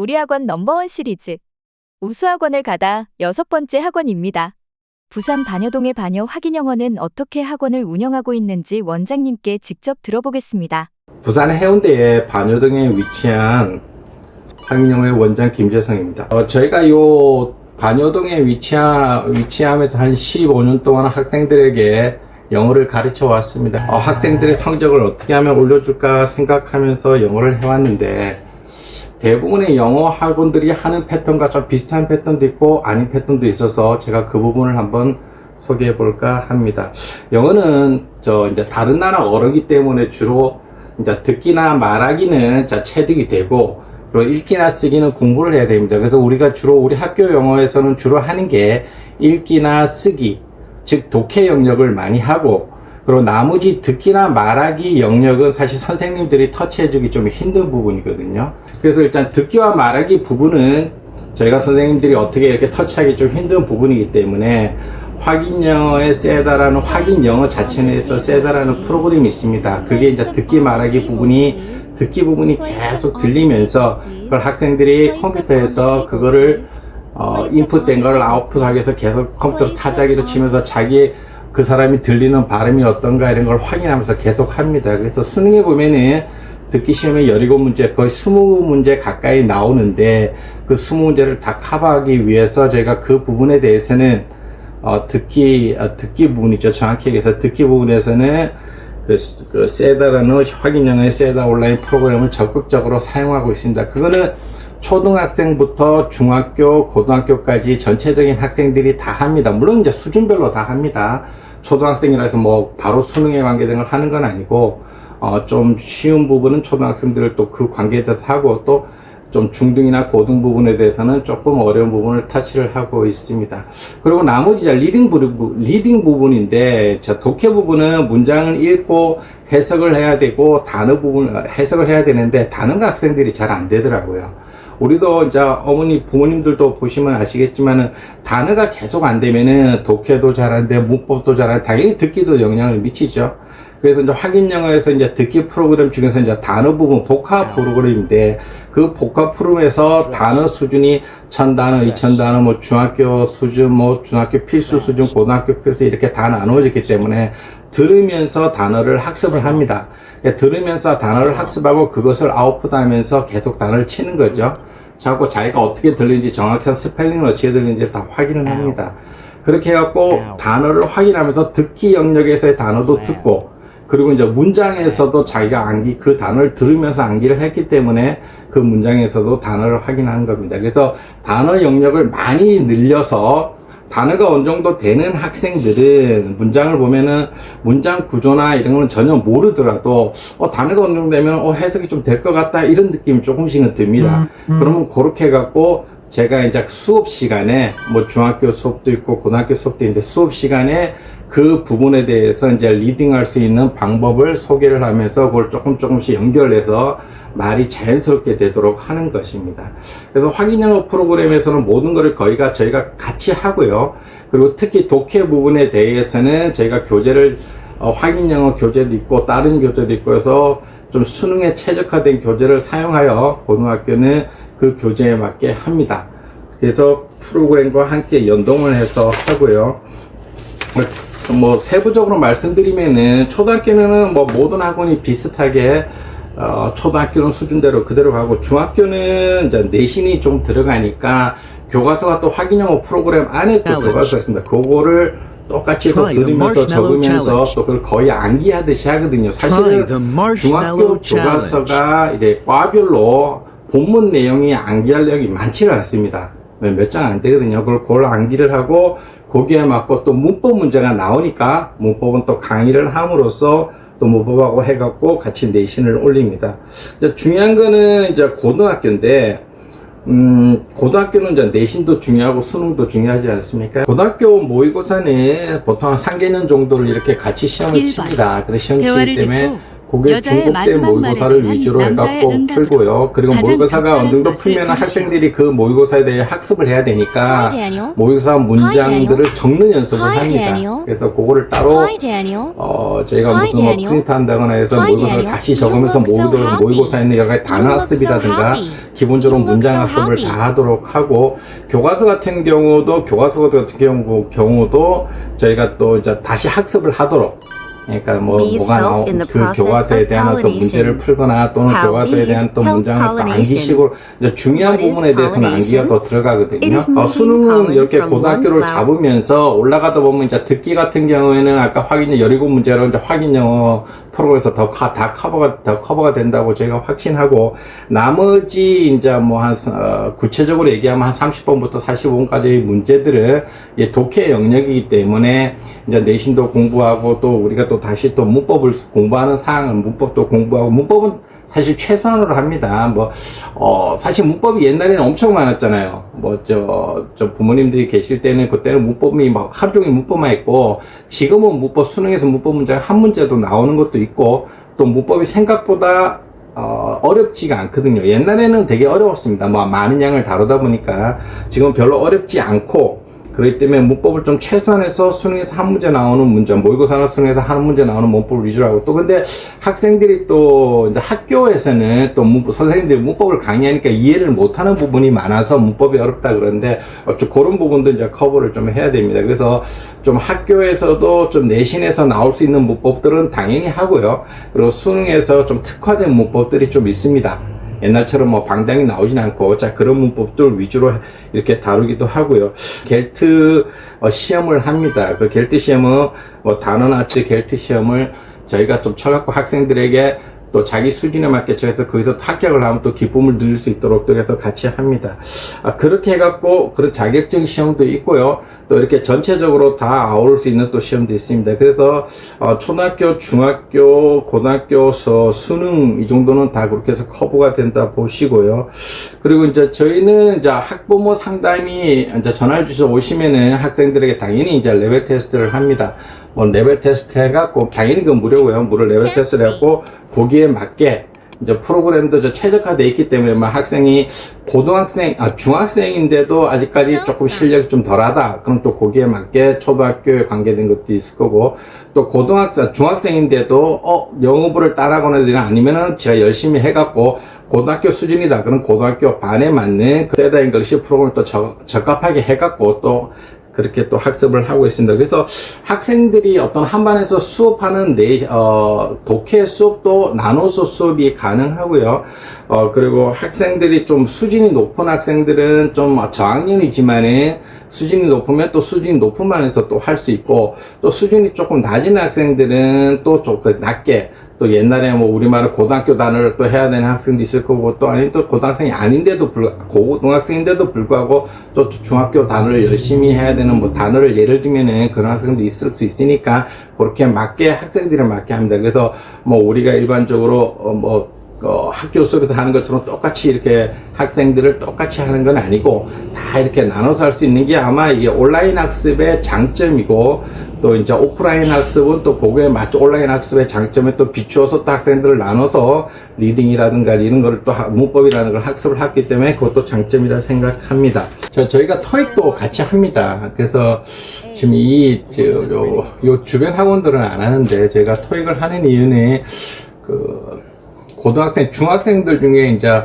우리 학원 넘버원 시리즈. 우수학원을 가다 6번째 학원입니다. 부산 반여동의 반여 확인영어는 어떻게 학원을 운영하고 있는지 원장님께 직접 들어보겠습니다. 부산 해운대의 반여동에 위치한 확인영어의 원장 김재성입니다. 저희가 요 반여동에 위치하면서 한 15년 동안 학생들에게 영어를 가르쳐 왔습니다. 학생들의 성적을 어떻게 하면 올려줄까 생각하면서 영어를 해왔는데, 대부분의 영어 학원들이 하는 패턴과 좀 비슷한 패턴도 있고 아닌 패턴도 있어서 제가 그 부분을 한번 소개해 볼까 합니다. 영어는 이제 다른 나라 어르기 때문에 주로 이제 듣기나 말하기는 체득이 되고, 그리고 읽기나 쓰기는 공부를 해야 됩니다. 그래서 우리가 주로 우리 학교 영어에서는 주로 하는 게 읽기나 쓰기, 즉 독해 영역을 많이 하고, 그리고 나머지 듣기나 말하기 영역은 사실 선생님들이 터치해주기 좀 힘든 부분이거든요. 그래서 일단 듣기와 말하기 부분은 저희가 선생님들이 어떻게 이렇게 터치하기 좀 힘든 부분이기 때문에 확인영어의 세다라는 확인영어 자체 내에서 세다라는 프로그램이 있습니다. 그게 이제 듣기 말하기 듣기 부분이 계속 들리면서 그걸 학생들이 컴퓨터에서 그거를 인풋된 걸 아웃풋하기 위해서 계속 컴퓨터 타자기로 치면서 그 사람이 들리는 발음이 어떤가 이런 걸 확인하면서 계속 합니다. 그래서 수능에 보면은 듣기 시험에 17문제, 거의 20문제 가까이 나오는데, 그 20문제를 다 커버하기 위해서 저희가 그 부분에 대해서는 듣기 부분이죠. 정확히 얘기해서 듣기 부분에서는 그 세다라는 확인영어의 세다 온라인 프로그램을 적극적으로 사용하고 있습니다. 그거는 초등학생부터 중학교, 고등학교까지 전체적인 학생들이 다 합니다. 물론 이제 수준별로 다 합니다. 초등학생이라서 뭐 바로 수능에 관계된 걸 하는 건 아니고, 좀 쉬운 부분은 초등학생들을 또 그 관계에 대해서 하고, 또 좀 중등이나 고등 부분에 대해서는 조금 어려운 부분을 터치를 하고 있습니다. 그리고 나머지 리딩 부분인데, 독해 부분은 문장을 읽고 해석을 해야 되고, 단어 부분 해석을 해야 되는데, 단어가 학생들이 잘 안 되더라고요. 우리도 이제 어머니, 부모님들도 보시면 아시겠지만은 단어가 계속 안 되면은 독해도 잘 안 돼, 문법도 잘 안 돼, 당연히 듣기도 영향을 미치죠. 그래서 이제 확인영어에서 이제 듣기 프로그램 중에서 이제 단어 부분, 복합 프로그램인데, 그 복합 프로그램에서 단어 수준이 1000단어, 2000단어, 뭐 중학교 수준, 뭐 중학교 필수 수준, 고등학교 필수 이렇게 다 나누어졌기 때문에 들으면서 단어를 학습을 합니다. 들으면서 단어를 학습하고 그것을 아웃풋하면서 계속 단어를 치는 거죠. 자꾸 자기가 어떻게 들리는지 정확한 스펠링을 어떻게 들리는지 다 확인을 합니다. 그렇게 해갖고 단어를 확인하면서 듣기 영역에서의 단어도 듣고, 그리고 이제 문장에서도 자기가 그 단어를 들으면서 암기를 했기 때문에 그 문장에서도 단어를 확인하는 겁니다. 그래서 단어 영역을 많이 늘려서 단어가 어느 정도 되는 학생들은 문장을 보면은 문장 구조나 이런 거는 전혀 모르더라도 단어가 어느 정도 되면 해석이 좀 될 것 같다 이런 느낌이 조금씩은 듭니다. 그러면 그렇게 해갖고 제가 이제 수업 시간에 뭐 중학교 수업도 있고 고등학교 수업도 있는데 수업 시간에 그 부분에 대해서 이제 리딩할 수 있는 방법을 소개를 하면서 그걸 조금씩 연결해서 말이 자연스럽게 되도록 하는 것입니다. 그래서 확인영어 프로그램에서는 모든 것을 거의가 저희가 같이 하고요. 그리고 특히 독해 부분에 대해서는 저희가 교재를 확인영어 교재도 있고 다른 교재도 있고 해서 좀 수능에 최적화된 교재를 사용하여 고등학교는 그 교재에 맞게 합니다. 그래서 프로그램과 함께 연동을 해서 하고요. 뭐 세부적으로 말씀드리면은 초등학교는 뭐 모든 학원이 비슷하게 초등학교는 수준대로 그대로 가고, 중학교는 이제 내신이 좀 들어가니까 교과서가 또 확인영어 프로그램 안에 또 교과서가 있습니다. 그거를 똑같이 또 들으면서 적으면서 또 그걸 거의 암기하듯이 하거든요. 사실은 중학교 교과서가 이제 과별로 본문 내용이 암기할 내용이 많지는 않습니다. 몇 장 안 되거든요. 그걸 암기를 하고 거기에 맞고 또 문법 문제가 나오니까 문법은 또 강의를 함으로써 또 문법하고 해갖고 같이 내신을 올립니다. 이제 중요한 거는 이제 고등학교인데, 고등학교는 이제 내신도 중요하고 수능도 중요하지 않습니까? 고등학교 모의고사는 보통 한 3개년 정도를 이렇게 같이 시험을 칩니다. 그래서 시험을 치기 때문에 그게 여자의 중복된 마지막 말에 모의고사를 대한 위주로 남자의 해갖고 응답으로 풀고요. 그리고 가장 모의고사가 어느 정도 적절한 풀면 것을 학생들이 그 모의고사에 대해 학습을 해야 되니까 Hi, Daniel. 모의고사 문장들을 적는 연습을 Hi, 합니다. Daniel. 그래서 그거를 따로 Hi, Daniel. 저희가 Hi, 무슨 뭐 Daniel. 프린트 한다거나 해서 Hi, 모의고사를 Daniel. 다시 You 적으면서 look so happy. 모의고사에 있는 여러 가지 단어 You look so 학습이라든가 happy. 기본적으로 You look 문장 so 학습을 happy. 다 하도록 하고 교과서 같은 경우도 저희가 또 이제 다시 학습을 하도록 그러니까 Bees 뭐가 help in the 그 process 교과서에 of 대한 어떤 문제를 pollination. 풀거나 또는 How 교과서에 대한 bees 또 help 문장을 또 pollination. 암기식으로 이제 중요한 What is 부분에 대해서는 암기가 pollination? 더 들어가거든요. It is moving 수능은 pollen 이렇게 from 고등학교를 one flower. 잡으면서 올라가다 보면 이제 듣기 같은 경우에는 아까 확인 17문제로 이제 확인 영어 프로그램에서 다 커버가 된다고 저희가 확신하고 나머지 이제 뭐 구체적으로 얘기하면 한 30번부터 45번까지의 문제들은 독해 영역이기 때문에 이제 내신도 공부하고 또 우리가 또 다시 또 문법을 공부하는 사항은 문법도 공부하고 문법은 사실 최소한으로 합니다. 사실 문법이 옛날에는 엄청 많았잖아요. 저 부모님들이 계실 때는 그때는 문법이 막 하루 종일 문법만 했고, 지금은 수능에서 문법 문제가 한 문제도 나오는 것도 있고, 또 문법이 생각보다 어렵지가 않거든요. 옛날에는 되게 어려웠습니다. 많은 양을 다루다 보니까 지금 별로 어렵지 않고, 그렇기 때문에 문법을 좀 최소한해서 수능에서 한 문제 나오는 문제, 모의고사나 수능에서 한 문제 나오는 문법을 위주로 하고 또 근데 학생들이 또 이제 학교에서는 또 선생님들이 문법을 강의하니까 이해를 못하는 부분이 많아서 문법이 어렵다 그러는데 그런 부분도 이제 커버를 좀 해야 됩니다. 그래서 좀 학교에서도 좀 내신에서 나올 수 있는 문법들은 당연히 하고요. 그리고 수능에서 좀 특화된 문법들이 좀 있습니다. 옛날처럼 방당이 나오진 않고, 그런 문법들 위주로 이렇게 다루기도 하고요. 겔트 시험을 합니다. 그 겔트 시험은 단어나치 겔트 시험을 저희가 좀 쳐갖고 학생들에게 또 자기 수준에 맞게 해서 거기서 합격을 하면 또 기쁨을 누릴 수 있도록 또 해서 같이 합니다. 그렇게 해갖고 그런 자격증 시험도 있고요. 또 이렇게 전체적으로 다 아우를 수 있는 또 시험도 있습니다. 그래서 초등학교, 중학교, 고등학교, 수능 이 정도는 다 그렇게 해서 커버가 된다 보시고요. 그리고 이제 저희는 이제 학부모 상담이 이제 전화를 주셔서 오시면은 학생들에게 당연히 이제 레벨 테스트를 합니다. 레벨 테스트 해갖고, 당연히 그건 무료고요. 무료 레벨 테스트를 해갖고, 거기에 맞게, 이제 프로그램도 최적화되어 있기 때문에, 학생이 중학생인데도 아직까지 조금 실력이 좀 덜하다. 그럼 또 거기에 맞게 초등학교에 관계된 것도 있을 거고, 또 중학생인데도, 영어부를 따라가거나 아니면은 제가 열심히 해갖고, 고등학교 수준이다. 그럼 고등학교 반에 맞는 그 세다 잉글리시 프로그램을 또 적합하게 해갖고 또 그렇게 또 학습을 하고 있습니다. 그래서 학생들이 어떤 한 반에서 수업하는 독해 수업도 나눠서 수업이 가능하고요. 그리고 학생들이 좀 수준이 높은 학생들은 좀 저학년이지만은 수준이 높으면 또 수준이 높은 반에서 또 할 수 있고, 또 수준이 조금 낮은 학생들은 또 조금 낮게, 또 옛날에 우리말을 고등학교 단어를 또 해야 되는 학생도 있을 거고, 또 아니면 또 고등학생이 아닌데도 고등학생인데도 불구하고 또 중학교 단어를 열심히 해야 되는 단어를 예를 들면은 그런 학생도 있을 수 있으니까 그렇게 맞게 학생들에 맞게 합니다. 그래서 우리가 일반적으로 학교 수업에서 하는 것처럼 똑같이 이렇게 학생들을 똑같이 하는 건 아니고 다 이렇게 나눠서 할 수 있는 게 아마 이게 온라인 학습의 장점이고, 또 이제 오프라인 학습은 또 그거에 맞춰 온라인 학습의 장점에 또 비추어서 또 학생들을 나눠서 리딩이라든가 이런 거를 또 문법이라는 걸 학습을 했기 때문에 그것도 장점이라 생각합니다. 저희가 토익도 같이 합니다. 그래서 지금 요 주변 학원들은 안 하는데 저희가 토익을 하는 이유는 고등학생, 중학생들 중에 이제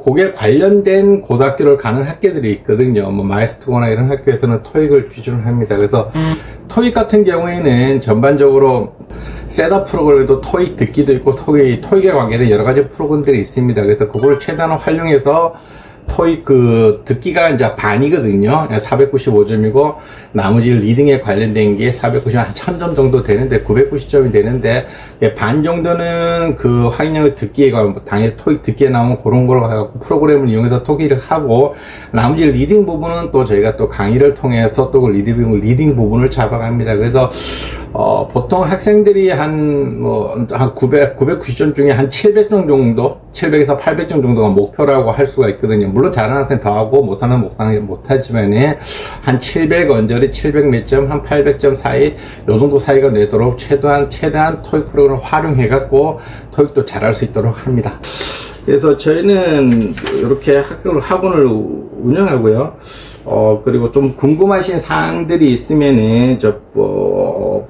그게 관련된 고등학교를 가는 학교들이 있거든요. 마이스터거나 이런 학교에서는 토익을 기준으로 합니다. 그래서 토익 같은 경우에는 전반적으로 셋업 프로그램에도 토익 듣기도 있고 토익에 관계된 여러 가지 프로그램들이 있습니다. 그래서 그걸 최대한 활용해서 토익 듣기가 이제 반이거든요. 495점이고, 나머지 리딩에 관련된 게 490, 1000점 정도 되는데, 990점이 되는데, 반 정도는 확인형의 듣기에 가면, 당연히 토익 듣기에 나오면 그런 걸 가지고 프로그램을 이용해서 토익을 하고, 나머지 리딩 부분은 또 저희가 또 강의를 통해서 또 리딩 부분을 잡아갑니다. 그래서, 보통 학생들이 한 990점 중에 한 700점 정도, 700에서 800점 정도가 목표라고 할 수가 있거든요. 물론 잘하는 학생 더하고 못하는 못하지만은 한 700 언저리 700 몇 점, 한 800점 사이, 요 정도 사이가 내도록 최대한 토익 프로그램 학력을 활용해갖고 토익도 잘할 수 있도록 합니다. 그래서 저희는 이렇게 학원을 운영하고요. 그리고 좀 궁금하신 사항들이 있으면은,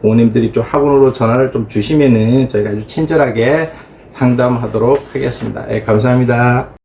부모님들이 좀 학원으로 전화를 좀 주시면은 저희가 아주 친절하게 상담하도록 하겠습니다. 예, 감사합니다.